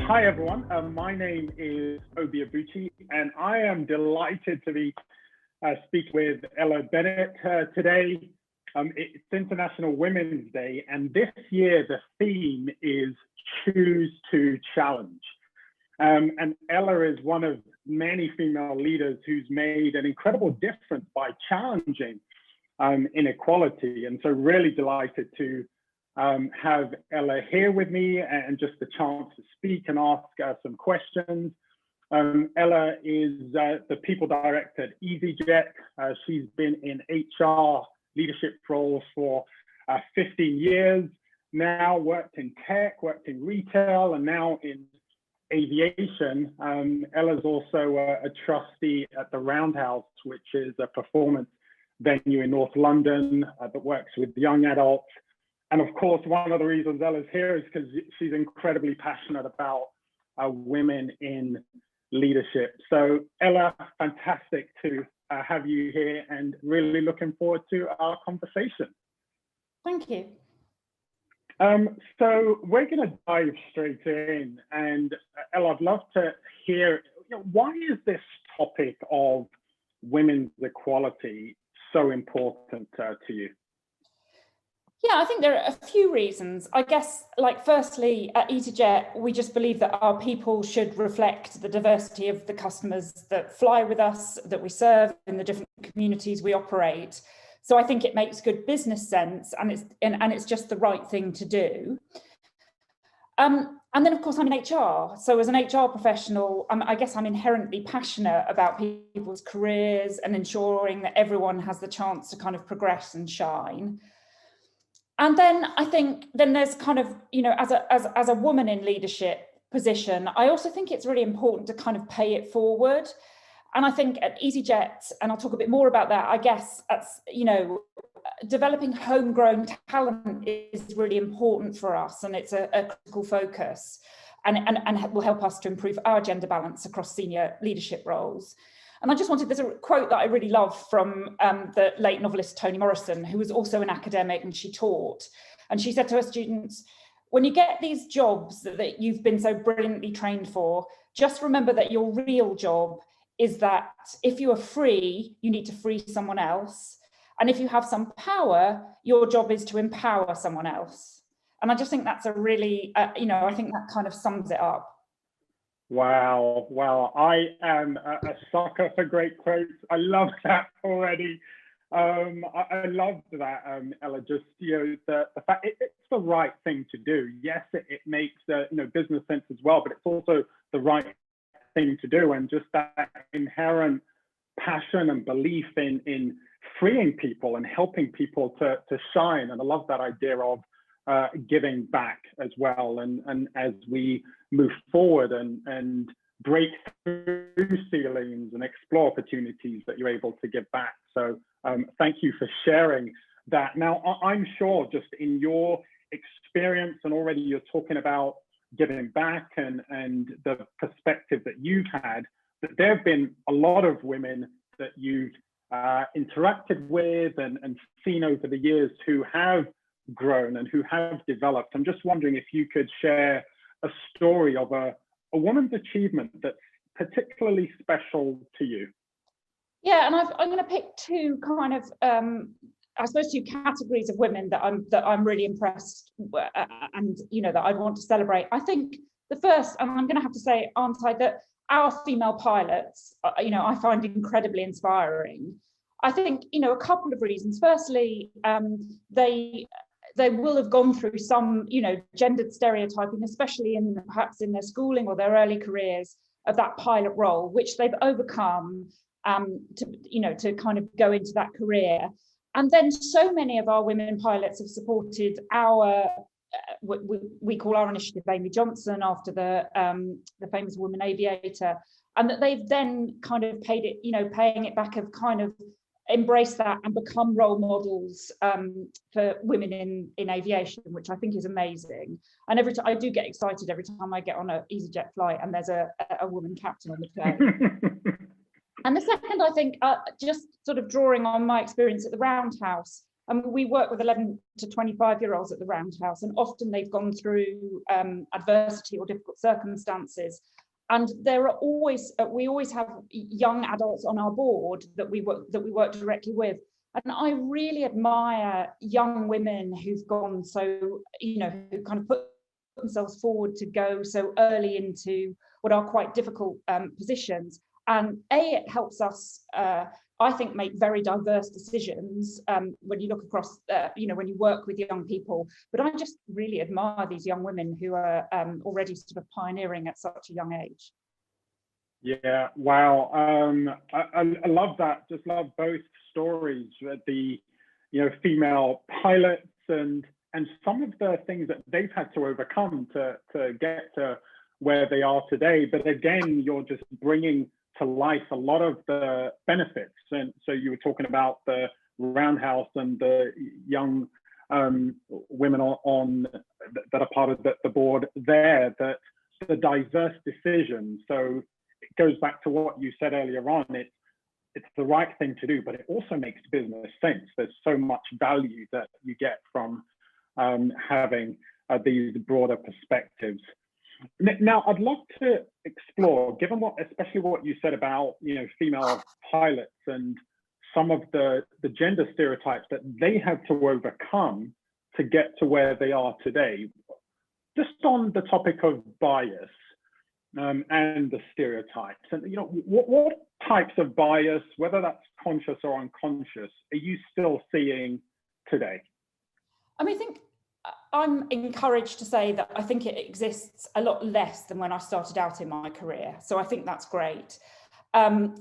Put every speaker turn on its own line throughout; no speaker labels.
Hi everyone, my name is Abuchi, and I am delighted to be speaking with Ella Bennett today. It's International Women's Day, and this year the theme is Choose to Challenge. And Ella is one of many female leaders who's made an incredible difference by challenging inequality, and so really delighted to have Ella here with me and just the chance to speak and ask some questions. Ella is the People Director at EasyJet. She's been in HR leadership roles for 15 years now, worked in tech, worked in retail, and now in aviation. Ella's also a trustee at the Roundhouse, which is a performance venue in North London that works with young adults. And of course, one of the reasons Ella's here is because she's incredibly passionate about women in leadership. So Ella, fantastic to have you here and really looking forward to our conversation.
Thank you.
So we're going to dive straight in, and Ella, I'd love to hear, why is this topic of women's equality so important to you?
Yeah, I think there are a few reasons. I guess, like, firstly, at EasyJet, we just believe that our people should reflect the diversity of the customers that fly with us, that we serve in the different communities we operate. So I think it makes good business sense, and it's just the right thing to do. And then, of course, I'm in HR. So as an HR professional, I guess I'm inherently passionate about people's careers and ensuring that everyone has the chance to kind of progress and shine. And then I think there's kind of, as a woman in leadership position, I also think it's really important to kind of pay it forward. And I think at EasyJet, and I'll talk a bit more about that, I guess, developing homegrown talent is really important for us, and it's a critical focus, and will help us to improve our gender balance across senior leadership roles. And I just wanted, there's a quote that I really love from the late novelist Toni Morrison, who was also an academic, and she taught. And she said to her students, when you get these jobs that you've been so brilliantly trained for, just remember that your real job is that if you are free, you need to free someone else. And if you have some power, your job is to empower someone else. And I just think that's a really, I think that kind of sums it up.
Wow, I am a sucker for great quotes. I love that already. I love that, Ella, just, the fact it's the right thing to do. Yes, it makes, business sense as well, but it's also the right thing to do. And just that inherent passion and belief in freeing people and helping people to shine. And I love that idea of giving back as well. And as we move forward and break through ceilings and explore opportunities, that you're able to give back. So thank you for sharing that. Now, I'm sure just in your experience, and already you're talking about giving back and the perspective that you've had, that there have been a lot of women that you've interacted with and seen over the years who have grown and who have developed. I'm just wondering if you could share a story of a woman's achievement that's particularly special to you.
Yeah, and I'm going to pick two kind of, I suppose, two categories of women that I'm really impressed with, and that I'd want to celebrate. I think the first, and I'm going to have to say, aren't I, that our female pilots, I find incredibly inspiring. I think, a couple of reasons. Firstly, they will have gone through some, gendered stereotyping, especially perhaps in their schooling or their early careers, of that pilot role, which they've overcome to kind of go into that career. And then so many of our women pilots have supported our, we call our initiative Amy Johnson, after the famous woman aviator, and that they've then kind of paying it back, of kind of embrace that and become role models for women in aviation, which I think is amazing. And every time I do get excited every time I get on an EasyJet flight and there's a woman captain on the plane. And the second, I think, just sort of drawing on my experience at the Roundhouse, We work with 11 to 25-year-olds at the Roundhouse, and often they've gone through adversity or difficult circumstances. And we always have young adults on our board that we work directly with. And I really admire young women who've gone so, who kind of put themselves forward to go so early into what are quite difficult positions. And it helps us, I think, make very diverse decisions when you look across, when you work with young people. But I just really admire these young women who are already sort of pioneering at such a young age.
Yeah, wow. I love that. Just love both stories, the female pilots and some of the things that they've had to overcome to get to where they are today. But again, you're just bringing to life a lot of the benefits. And so you were talking about the Roundhouse and the young women that are part of the board there, that the diverse decisions. So it goes back to what you said earlier on. It's the right thing to do, but it also makes business sense. There's so much value that you get from having these broader perspectives. Now, I'd love to explore, given especially what you said about female pilots and some of the gender stereotypes that they had to overcome to get to where they are today. Just on the topic of bias and the stereotypes, and what types of bias, whether that's conscious or unconscious, are you still seeing today?
I mean, I think I'm encouraged to say that I think it exists a lot less than when I started out in my career. So I think that's great. And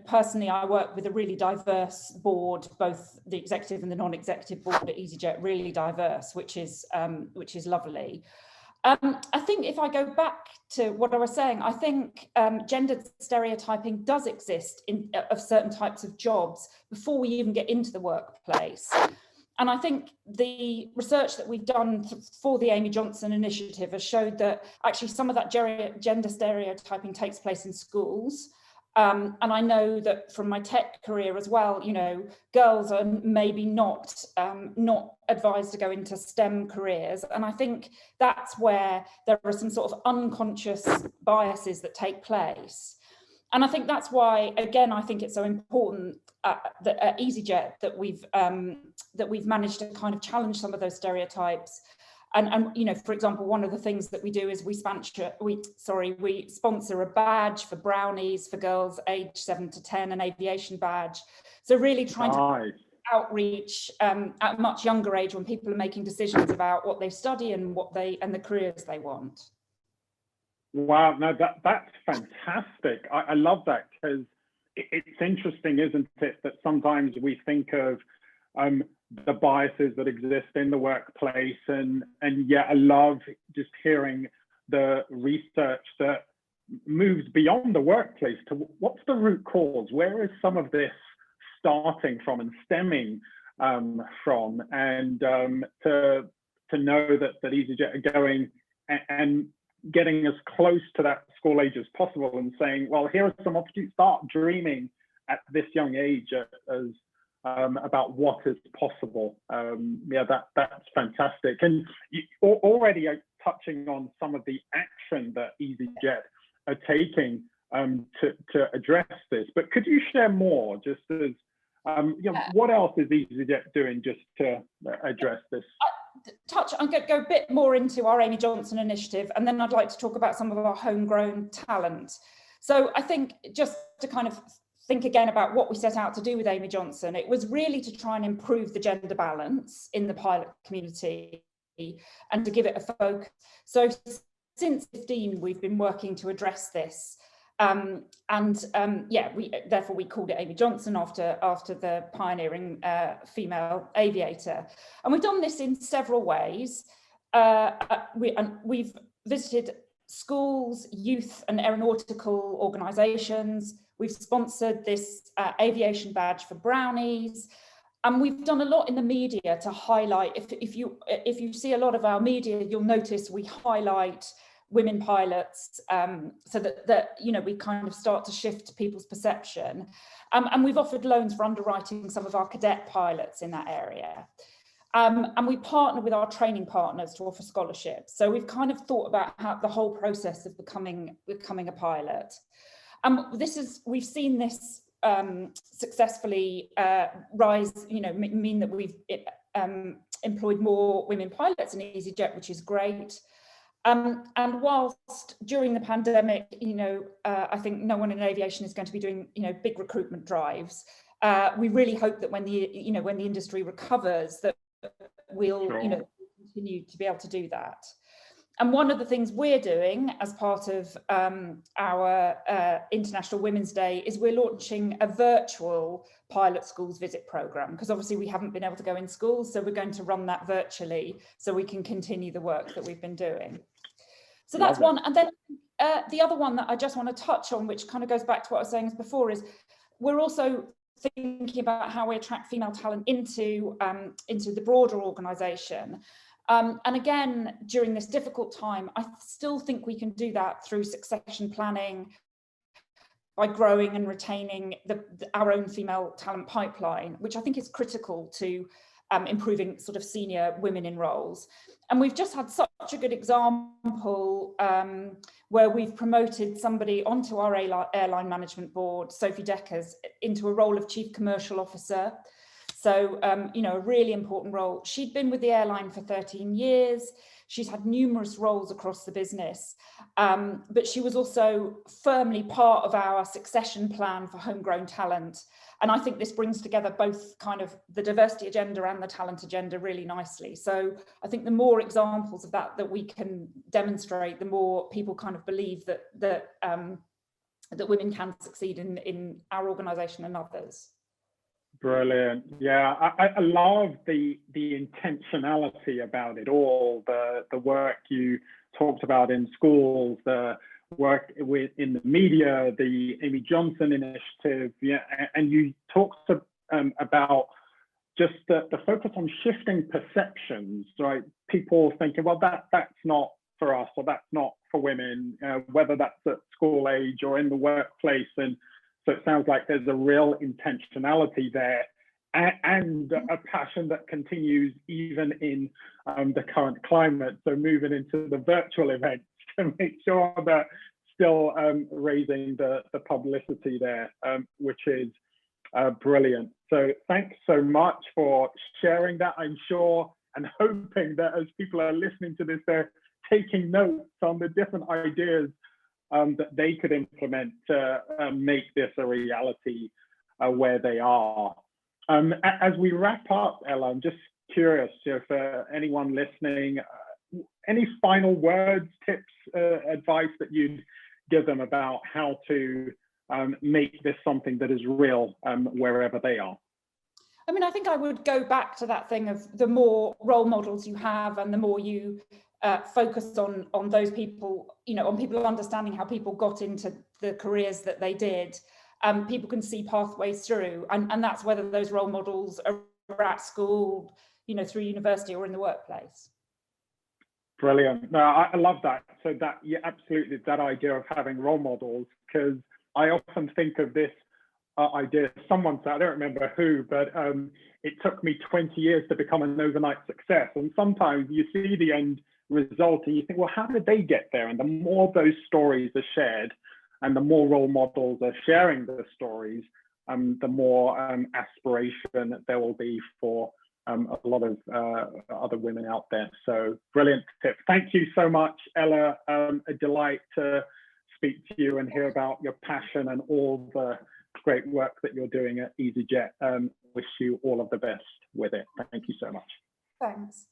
personally, I work with a really diverse board, both the executive and the non-executive board at easyJet, really diverse, which is lovely. I think if I go back to what I was saying, I think gender stereotyping does exist of certain types of jobs before we even get into the workplace. And I think the research that we've done for the Amy Johnson initiative has showed that actually some of that gender stereotyping takes place in schools. And I know that from my tech career as well, girls are maybe not advised to go into STEM careers. And I think that's where there are some sort of unconscious biases that take place. And I think that's why, again, I think it's so important that at easyJet that we've managed to kind of challenge some of those stereotypes. And for example, one of the things that we do is we sponsor a badge for brownies for girls aged 7 to 10, an aviation badge. So really trying to outreach at a much younger age when people are making decisions about what they study and the careers they want.
Wow, no, that's fantastic. I love that, because it's interesting, isn't it, that sometimes we think of the biases that exist in the workplace, and yeah, I love just hearing the research that moves beyond the workplace to what's the root cause, where is some of this starting from and stemming from, and to know that easyJet are going and getting as close to that school age as possible and saying, well, here are some opportunities. Start dreaming at this young age as about what is possible. Yeah, that's fantastic. And you already are touching on some of the action that easyJet are taking to address this. But could you share more, just as what else is easyJet doing just to address this?
I'm going to go a bit more into our Amy Johnson initiative, and then I'd like to talk about some of our homegrown talent. So I think just to kind of think again about what we set out to do with Amy Johnson, it was really to try and improve the gender balance in the pilot community and to give it a focus. So since 2015, we've been working to address this. Therefore we called it Amy Johnson after the pioneering female aviator. And we've done this in several ways. We've visited schools, youth and aeronautical organisations. We've sponsored this aviation badge for brownies. And we've done a lot in the media to highlight, if you see a lot of our media, you'll notice we highlight women pilots, so that you know, we kind of start to shift people's perception. And we've offered loans for underwriting some of our cadet pilots in that area. And we partner with our training partners to offer scholarships. So we've kind of thought about how the whole process of becoming a pilot. We've seen this successfully rise, you know, mean that we've employed more women pilots in EasyJet, which is great. And whilst during the pandemic, you know, I think no one in aviation is going to be doing, you know, big recruitment drives. We really hope that when the industry recovers, that we'll, you know, continue to be able to do that. And one of the things we're doing as part of our International Women's Day is we're launching a virtual pilot schools visit programme, because obviously we haven't been able to go in schools, so we're going to run that virtually so we can continue the work that we've been doing. So that's one. And then the other one that I just want to touch on, which kind of goes back to what I was saying before, is we're also thinking about how we attract female talent into the broader organisation. And again, during this difficult time, I still think we can do that through succession planning, by growing and retaining our own female talent pipeline, which I think is critical to improving sort of senior women in roles. And we've just had such a good example where we've promoted somebody onto our airline management board, Sophie Deckers, into a role of Chief Commercial Officer. So, you know, a really important role. She'd been with the airline for 13 years. She's had numerous roles across the business, but she was also firmly part of our succession plan for homegrown talent. And I think this brings together both kind of the diversity agenda and the talent agenda really nicely. So I think the more examples of that we can demonstrate, the more people kind of believe that women can succeed in our organisation and others.
Brilliant. Yeah, I love the intentionality about it all, the work you talked about in schools, the work in the media, the Amy Johnson initiative, yeah, and you talked about just the focus on shifting perceptions, right? People thinking, well, that's not for us, or that's not for women, whether that's at school age or in the workplace. And so it sounds like there's a real intentionality there, and a passion that continues even in the current climate. So moving into the virtual events to make sure that still raising the publicity there, which is brilliant. So thanks so much for sharing that. I'm sure and hoping that as people are listening to this, they're taking notes on the different ideas that they could implement to make this a reality where they are. As we wrap up, Ella, I'm just curious if anyone listening, any final words, tips, advice that you'd give them about how to make this something that is real wherever they are?
I mean, I think I would go back to that thing of the more role models you have and the more you focus on those people, you know, on people understanding how people got into the careers that they did. People can see pathways through, and that's whether those role models are at school, you know, through university or in the workplace.
Brilliant. No, I love that. So that, yeah, absolutely, that idea of having role models, because I often think of this idea, someone said, I don't remember who, but it took me 20 years to become an overnight success. And sometimes you see the end result and you think, well, how did they get there? And the more those stories are shared and the more role models are sharing the stories, the more aspiration there will be for a lot of other women out there. So brilliant tip. Thank you so much, Ella. A delight to speak to you and hear about your passion and all the great work that you're doing at EasyJet. Wish you all of the best with it. Thank you so much.
Thanks.